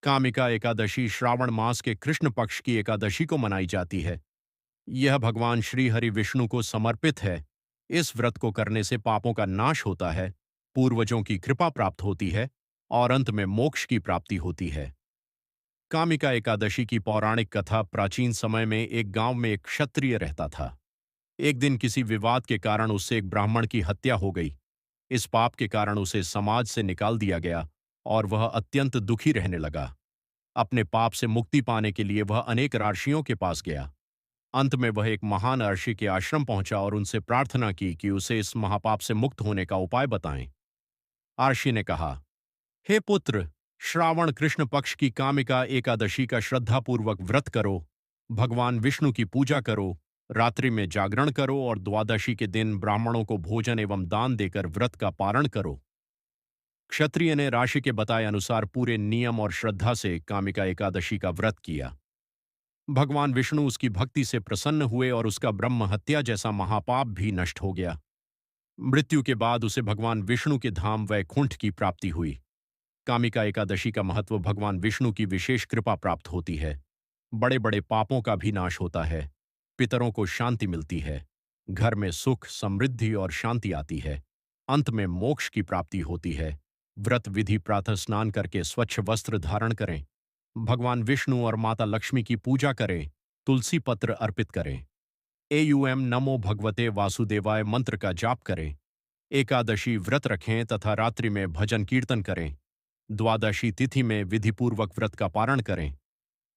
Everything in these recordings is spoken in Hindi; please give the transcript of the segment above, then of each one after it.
कामिका एकादशी श्रावण मास के कृष्ण पक्ष की एकादशी को मनाई जाती है। यह भगवान श्री हरि विष्णु को समर्पित है। इस व्रत को करने से पापों का नाश होता है, पूर्वजों की कृपा प्राप्त होती है और अंत में मोक्ष की प्राप्ति होती है। कामिका एकादशी की पौराणिक कथा। प्राचीन समय में एक गांव में एक क्षत्रिय रहता था। एक दिन किसी विवाद के कारण उससे एक ब्राह्मण की हत्या हो गई। इस पाप के कारण उसे समाज से निकाल दिया गया और वह अत्यंत दुखी रहने लगा। अपने पाप से मुक्ति पाने के लिए वह अनेक ऋषियों के पास गया। अंत में वह एक महान ऋषि के आश्रम पहुंचा और उनसे प्रार्थना की कि उसे इस महापाप से मुक्त होने का उपाय बताएं। ऋषि ने कहा, हे पुत्र, श्रावण कृष्ण पक्ष की कामिका एकादशी का श्रद्धापूर्वक व्रत करो, भगवान विष्णु की पूजा करो, रात्रि में जागरण करो और द्वादशी के दिन ब्राह्मणों को भोजन एवं दान देकर व्रत का पारण करो। क्षत्रिय ने ऋषि के बताए अनुसार पूरे नियम और श्रद्धा से कामिका एकादशी का व्रत किया। भगवान विष्णु उसकी भक्ति से प्रसन्न हुए और उसका ब्रह्म हत्या जैसा महापाप भी नष्ट हो गया। मृत्यु के बाद उसे भगवान विष्णु के धाम वैकुंठ की प्राप्ति हुई। कामिका एकादशी का महत्व। भगवान विष्णु की विशेष कृपा प्राप्त होती है। बड़े बड़े पापों का भी नाश होता है। पितरों को शांति मिलती है। घर में सुख, समृद्धि और शांति आती है। अंत में मोक्ष की प्राप्ति होती है। व्रत विधि। प्रातः स्नान करके स्वच्छ वस्त्र धारण करें। भगवान विष्णु और माता लक्ष्मी की पूजा करें। तुलसी पत्र अर्पित करें। एयुएम नमो भगवते वासुदेवाय मंत्र का जाप करें। एकादशी व्रत रखें तथा रात्रि में भजन कीर्तन करें। द्वादशी तिथि में विधिपूर्वक व्रत का पारण करें।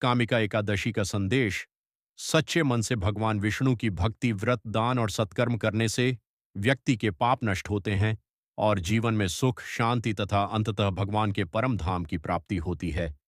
कामिका एकादशी का संदेश। सच्चे मन से भगवान विष्णु की भक्ति, व्रत, दान और सत्कर्म करने से व्यक्ति के पाप नष्ट होते हैं और जीवन में सुख, शांति तथा अंततः भगवान के परम धाम की प्राप्ति होती है।